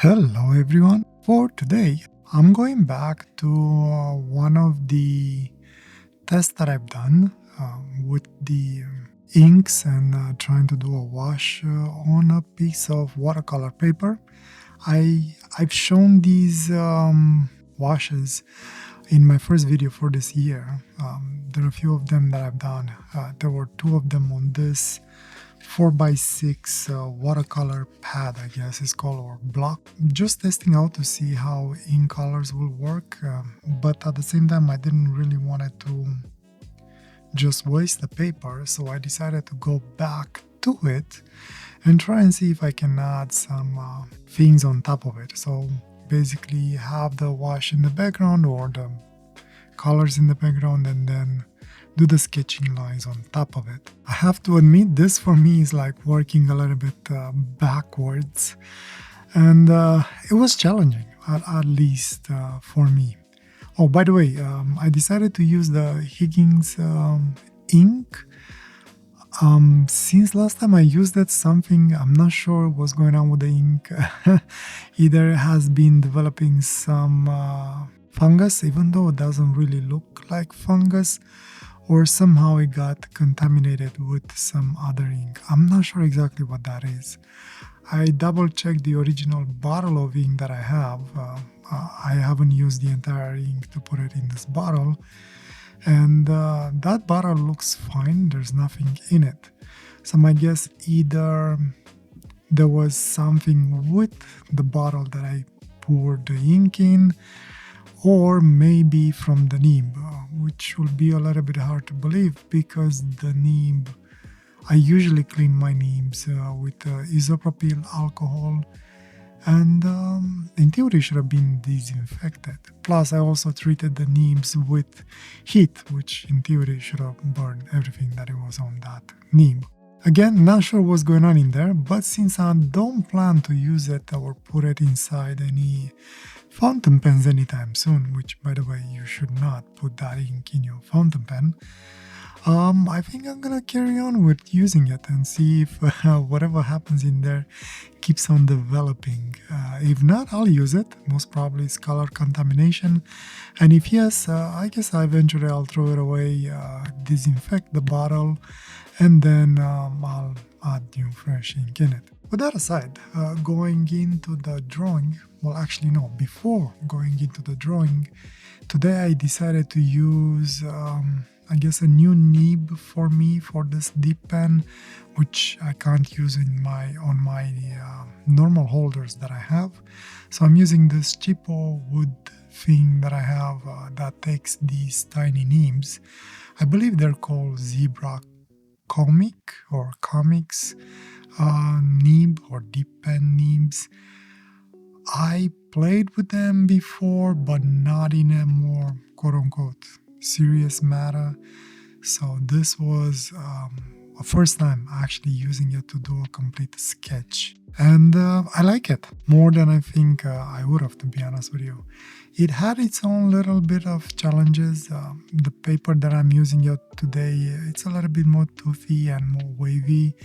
Hello everyone. For today, I'm going back to one of the tests that I've done with the inks and trying to do a wash on a piece of watercolor paper. I've shown these washes in my first video for this year. There are a few of them that I've done. There were two of them on this 4x6 watercolor pad, I guess it's called, or block. Just testing out to see how ink colors will work, but at the same time I didn't really want it to just waste the paper, so I decided to go back to it and try and see if I can add some things on top of it. So basically have the wash in the background or the colors in the background and then do the sketching lines on top of it. I have to admit, this for me is like working a little bit backwards, and it was challenging, at least for me. Oh, by the way, I decided to use the Higgins ink. Since last time I used it, I'm not sure what's going on with the ink. Either it has been developing some fungus, even though it doesn't really look like fungus, or somehow it got contaminated with some other ink. I'm not sure exactly what that is. I double checked the original bottle of ink that I have. I haven't used the entire ink to put it in this bottle, and that bottle looks fine. There's nothing in it. So my guess, either there was something with the bottle that I poured the ink in, or maybe from the nib, which will be a little bit hard to believe because the nib, I usually clean my nibs with isopropyl alcohol, and in theory should have been disinfected. Plus I also treated the nibs with heat, which in theory should have burned everything that it was on that nib. Again, not sure what's going on in there, but since I don't plan to use it or put it inside any fountain pens anytime soon, which by the way, you should not put that ink in your fountain pen, I think I'm gonna carry on with using it and see if whatever happens in there keeps on developing. If not, I'll use it. Most probably it's color contamination, and if yes, I guess eventually I'll throw it away, disinfect the bottle, and then I'll add new fresh ink in it. With that aside, going into the drawing, well actually no, before going into the drawing, today I decided to use I guess a new nib for me for this dip pen, which I can't use on my normal holders that I have. So I'm using this cheapo wood thing that I have that takes these tiny nibs. I believe they're called Zebra Comics nib or dip pen nibs. I played with them before, but not in a more quote-unquote serious matter. So this was a first time actually using it to do a complete sketch. And I like it more than I think I would have, to be honest with you. It had its own little bit of challenges. The paper that I'm using it today, it's a little bit more toothy and more wavy.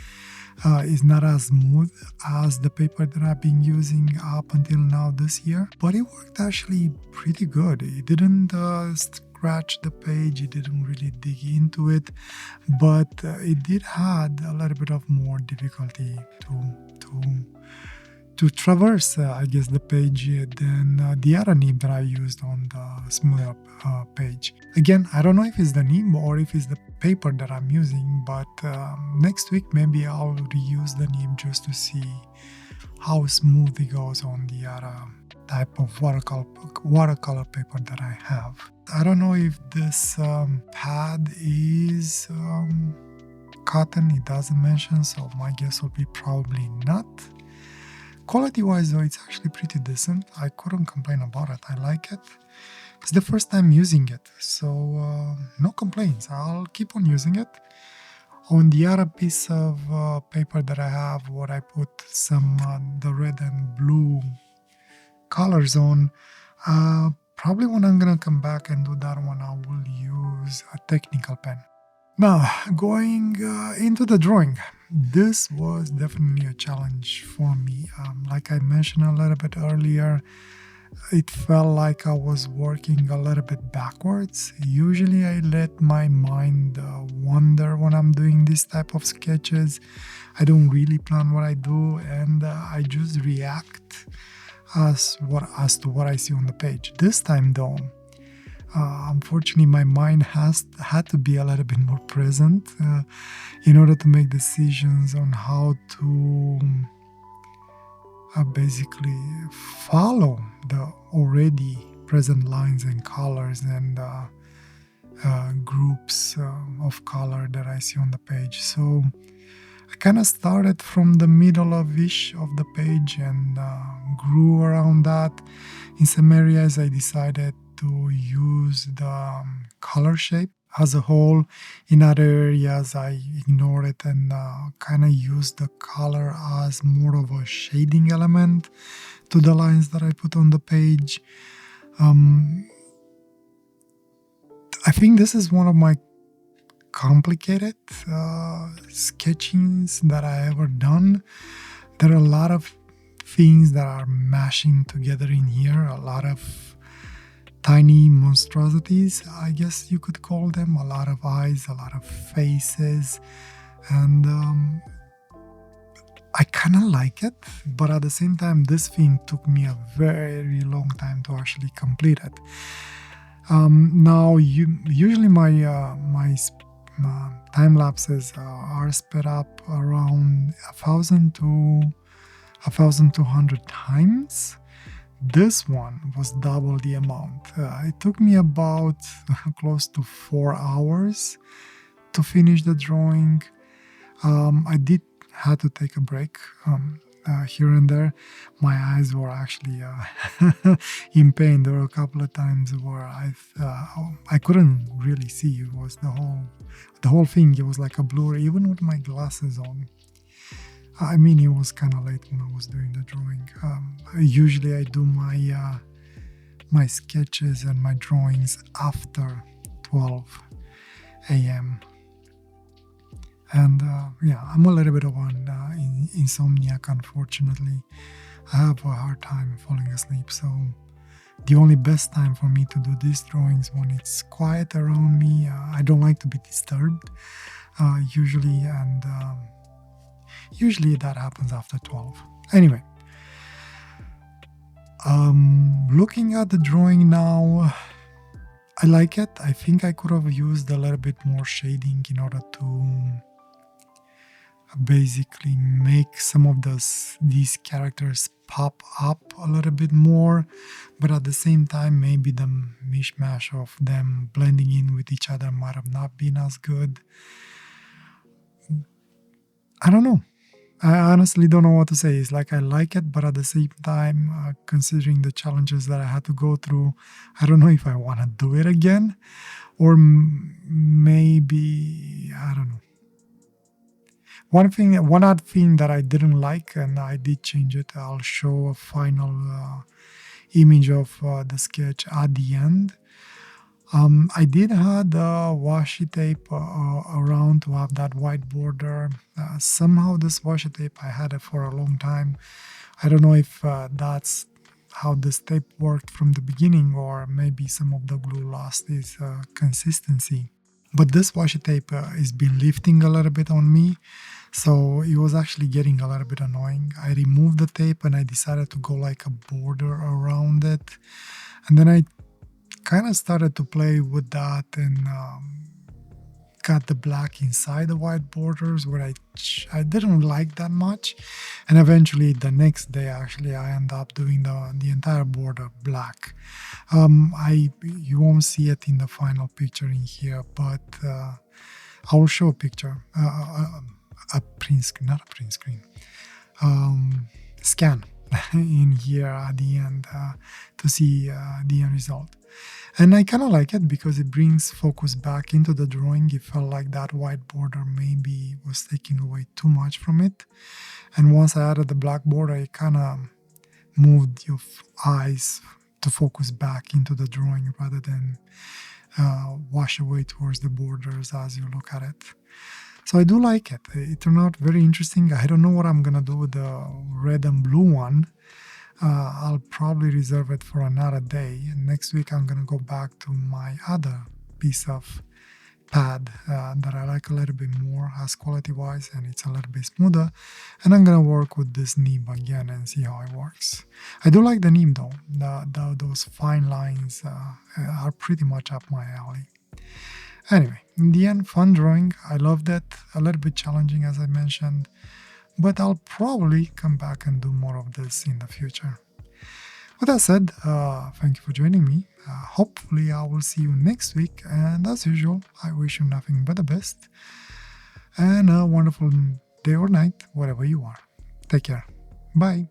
Is not as smooth as the paper that I've been using up until now this year, but it worked actually pretty good. It didn't scratch the page, it didn't really dig into it, but it did had a little bit of more difficulty to traverse, I guess, the page than the other nib that I used on the smoother page. Again, I don't know if it's the nib or if it's the paper that I'm using, but next week maybe I'll reuse the nib just to see how smooth it goes on the other type of watercolor paper that I have. I don't know if this pad is cotton, it doesn't mention, so my guess would be probably not. Quality-wise though, it's actually pretty decent. I couldn't complain about it. I like it. It's the first time using it, so no complaints. I'll keep on using it. On the other piece of paper that I have, where I put some the red and blue colors on, probably when I'm gonna come back and do that one, I will use a technical pen. Now, going into the drawing. this was definitely a challenge for me. Like I mentioned a little bit earlier, it felt like I was working a little bit backwards. Usually, I let my mind wander when I'm doing this type of sketches. I don't really plan what I do, and I just react as to what I see on the page. This time, though, unfortunately, my mind has had to be a little bit more present in order to make decisions on how to basically follow the already present lines and colors and groups of color that I see on the page. So I kind of started from the middle of ish of the page and grew around that. In some areas, I decided to use the color shape as a whole. In other areas, I ignore it and kind of use the color as more of a shading element to the lines that I put on the page. I think this is one of my complicated sketchings that I ever done. There are a lot of things that are mashing together in here, a lot of tiny monstrosities, I guess you could call them, a lot of eyes, a lot of faces, and I kind of like it, but at the same time, this thing took me a very long time to actually complete it. Usually my time lapses are sped up around 1,000 to 1,200 times. This one was double the amount. It took me about close to 4 hours to finish the drawing. I did had to take a break here and there. My eyes were actually in pain. There were a couple of times where I couldn't really see. It was the whole thing. It was like a blur, even with my glasses on. I mean, it was kind of late when I was doing the drawing. Usually, I do my sketches and my drawings after 12 a.m. And I'm a little bit of an insomniac, unfortunately. I have a hard time falling asleep, so the only best time for me to do these drawings when it's quiet around me. I don't like to be disturbed usually, and usually that happens after 12. Anyway, looking at the drawing now, I like it. I think I could have used a little bit more shading in order to basically make some of these characters pop up a little bit more, but at the same time maybe the mishmash of them blending in with each other might have not been as good. I don't know. I honestly don't know what to say. It's like I like it, but at the same time, considering the challenges that I had to go through, I don't know if I want to do it again, or maybe I don't know. One odd thing that I didn't like, and I did change it. I'll show a final image of the sketch at the end. I did have the washi tape around to have that white border. Somehow this washi tape, I had it for a long time. I don't know if that's how this tape worked from the beginning, or maybe some of the glue lost its consistency. But this washi tape has been lifting a little bit on me, so it was actually getting a little bit annoying. I removed the tape and I decided to go like a border around it. And then I kind of started to play with that and got the black inside the white borders, where I didn't like that much. And eventually the next day, actually, I end up doing the entire border black. You won't see it in the final picture in here, but I will show a picture, a print screen, not a print screen, scan in here at the end to see the end result. And I kind of like it because it brings focus back into the drawing. It felt like that white border maybe was taking away too much from it. And once I added the black border, it kind of moved your eyes to focus back into the drawing rather than wash away towards the borders as you look at it. So I do like it. It turned out very interesting. I don't know what I'm gonna do with the red and blue one. I'll probably reserve it for another day. And next week I'm gonna go back to my other piece of pad that I like a little bit more as quality wise, and it's a little bit smoother, and I'm gonna work with this nib again and see how it works. I do like the nib though. Those fine lines are pretty much up my alley. Anyway, in the end, fun drawing. I loved it. A little bit challenging, as I mentioned, but I'll probably come back and do more of this in the future. With that said, thank you for joining me. Hopefully, I will see you next week. And as usual, I wish you nothing but the best and a wonderful day or night, wherever you are. Take care. Bye.